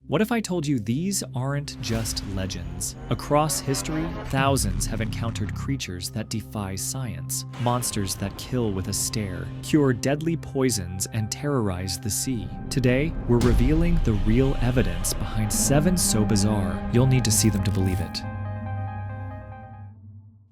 What if I told you these aren't just legends? Across history, thousands have encountered creatures that defy science, monsters that kill with a stare, cure deadly poisons, and terrorize the sea. Today, we're revealing the real evidence behind 7 so bizarre, you'll need to see them to believe it.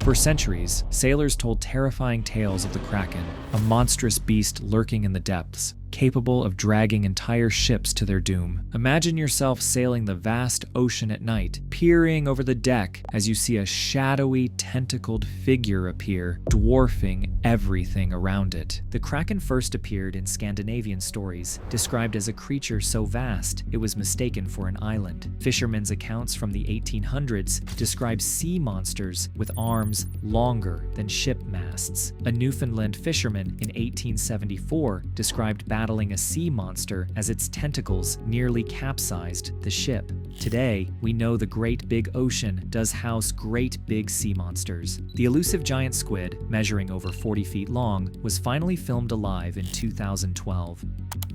For centuries, sailors told terrifying tales of the Kraken, a monstrous beast lurking in the depths, capable of dragging entire ships to their doom. Imagine yourself sailing the vast ocean at night, peering over the deck as you see a shadowy, tentacled figure appear, dwarfing everything around it. The Kraken first appeared in Scandinavian stories, described as a creature so vast it was mistaken for an island. Fishermen's accounts from the 1800s describe sea monsters with arms longer than ship masts. A Newfoundland fisherman in 1874 described battling a sea monster as its tentacles nearly capsized the ship. Today, we know the Great Big Ocean does house great big sea monsters. The elusive giant squid, measuring over 40 feet long, was finally filmed alive in 2012.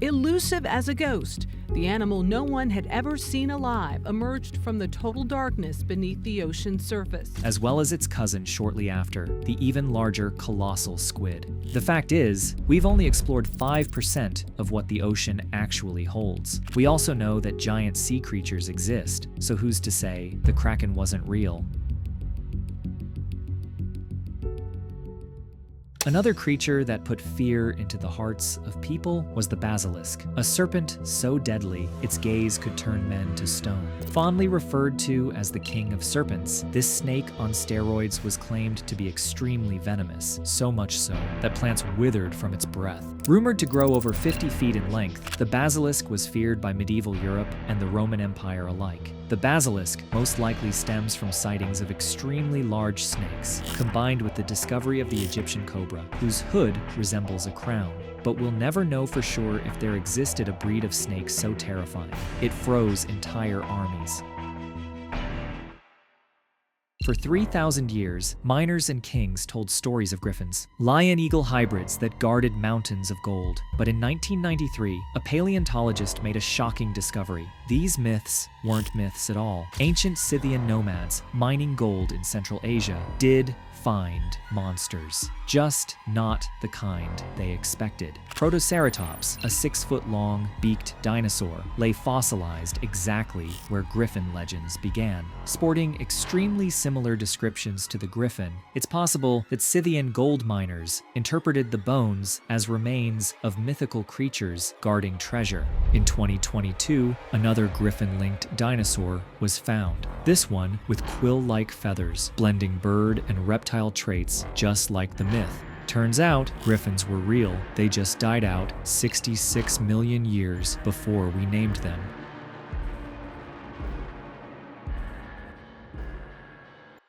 Elusive as a ghost, the animal no one had ever seen alive emerged from the total darkness beneath the ocean's surface. As well as its cousin shortly after, the even larger colossal squid. The fact is, we've only explored 5% of what the ocean actually holds. We also know that giant sea creatures exist, so who's to say the Kraken wasn't real? Another creature that put fear into the hearts of people was the basilisk, a serpent so deadly its gaze could turn men to stone. Fondly referred to as the king of serpents, this snake on steroids was claimed to be extremely venomous, so much so that plants withered from its breath. Rumored to grow over 50 feet in length, the basilisk was feared by medieval Europe and the Roman Empire alike. The basilisk most likely stems from sightings of extremely large snakes, combined with the discovery of the Egyptian cobra, whose hood resembles a crown. But we'll never know for sure if there existed a breed of snake so terrifying. It froze entire armies. For 3,000 years, miners and kings told stories of griffins, lion-eagle hybrids that guarded mountains of gold. But in 1993, a paleontologist made a shocking discovery. These myths weren't myths at all. Ancient Scythian nomads mining gold in Central Asia did find monsters, just not the kind they expected. Protoceratops, a 6-foot-long, beaked dinosaur, lay fossilized exactly where griffin legends began. Sporting extremely similar descriptions to the griffin, it's possible that Scythian gold miners interpreted the bones as remains of mythical creatures guarding treasure. In 2022, another griffin-linked dinosaur was found. This one with quill-like feathers, blending bird and reptile traits just like the myth. Turns out, griffins were real. They just died out 66 million years before we named them.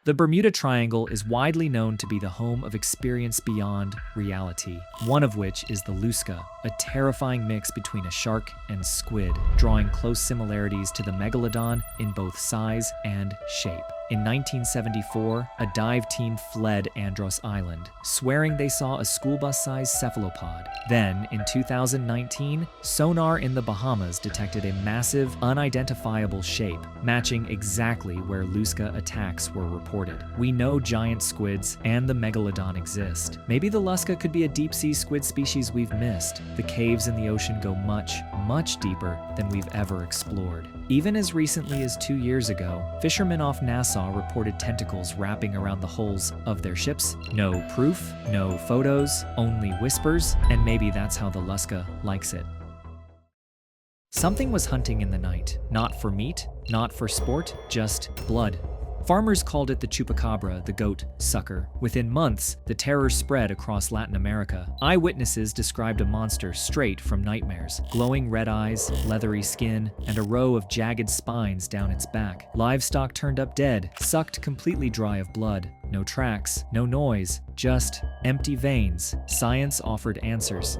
The Bermuda Triangle is widely known to be the home of experience beyond reality, one of which is the LUSCA, a terrifying mix between a shark and squid, drawing close similarities to the megalodon in both size and shape. In 1974, a dive team fled Andros Island, swearing they saw a school bus-sized cephalopod. Then, in 2019, sonar in the Bahamas detected a massive, unidentifiable shape, matching exactly where LUSCA attacks were reported. We know giant squids and the megalodon exist. Maybe the LUSCA could be a deep-sea squid species we've missed. The caves in the ocean go much, much deeper than we've ever explored. Even as recently as 2 years ago, fishermen off Nassau reported tentacles wrapping around the hulls of their ships. No proof, no photos, only whispers, and maybe that's how the LUSCA likes it. Something was hunting in the night, not for meat, not for sport, just blood. Farmers called it the chupacabra, the goat sucker. Within months, the terror spread across Latin America. Eyewitnesses described a monster straight from nightmares. Glowing red eyes, leathery skin, and a row of jagged spines down its back. Livestock turned up dead, sucked completely dry of blood. No tracks, no noise, just empty veins. Science offered answers.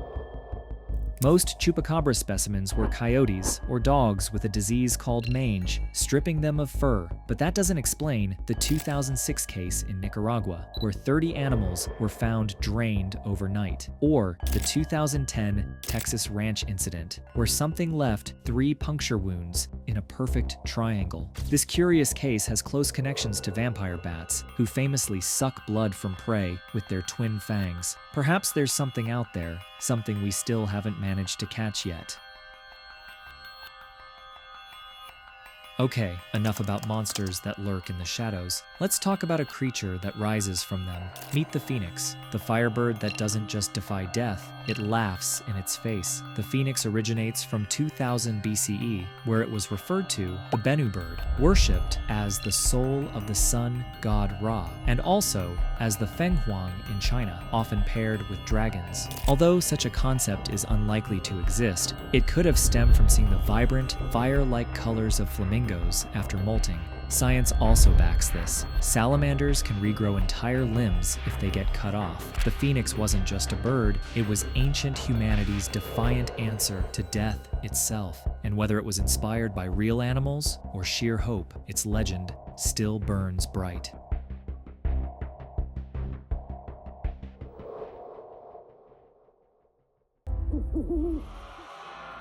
Most chupacabra specimens were coyotes or dogs with a disease called mange, stripping them of fur, but that doesn't explain the 2006 case in Nicaragua, where 30 animals were found drained overnight, or the 2010 Texas ranch incident, where something left 3 puncture wounds in a perfect triangle. This curious case has close connections to vampire bats, who famously suck blood from prey with their twin fangs. Perhaps there's something out there, something we still haven't managed to catch yet. Okay, enough about monsters that lurk in the shadows. Let's talk about a creature that rises from them. Meet the phoenix, the firebird that doesn't just defy death, it laughs in its face. The phoenix originates from 2000 BCE, where it was referred to the Bennu bird, worshipped as the soul of the sun god Ra, and also as the Fenghuang in China, often paired with dragons. Although such a concept is unlikely to exist, it could have stemmed from seeing the vibrant, fire-like colors of flamingos after molting. Science also backs this. Salamanders can regrow entire limbs if they get cut off. The phoenix wasn't just a bird, it was ancient humanity's defiant answer to death itself. And whether it was inspired by real animals or sheer hope, its legend still burns bright.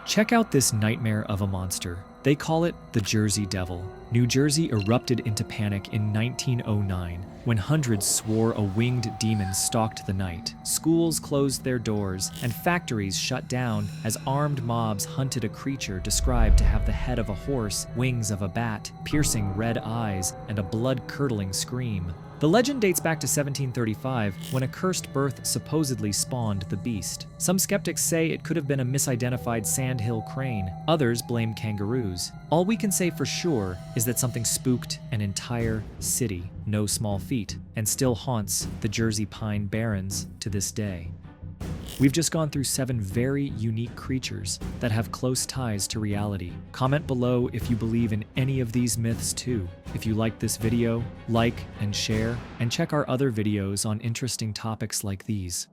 Check out this nightmare of a monster. They call it the Jersey Devil. New Jersey erupted into panic in 1909 when hundreds swore a winged demon stalked the night. Schools closed their doors and factories shut down as armed mobs hunted a creature described to have the head of a horse, wings of a bat, piercing red eyes, and a blood-curdling scream. The legend dates back to 1735, when a cursed birth supposedly spawned the beast. Some skeptics say it could have been a misidentified sandhill crane. Others blame kangaroos. All we can say for sure is that something spooked an entire city, no small feat, and still haunts the Jersey Pine Barrens to this day. We've just gone through 7 very unique creatures that have close ties to reality. Comment below if you believe in any of these myths too. If you liked this video, like and share, and check our other videos on interesting topics like these.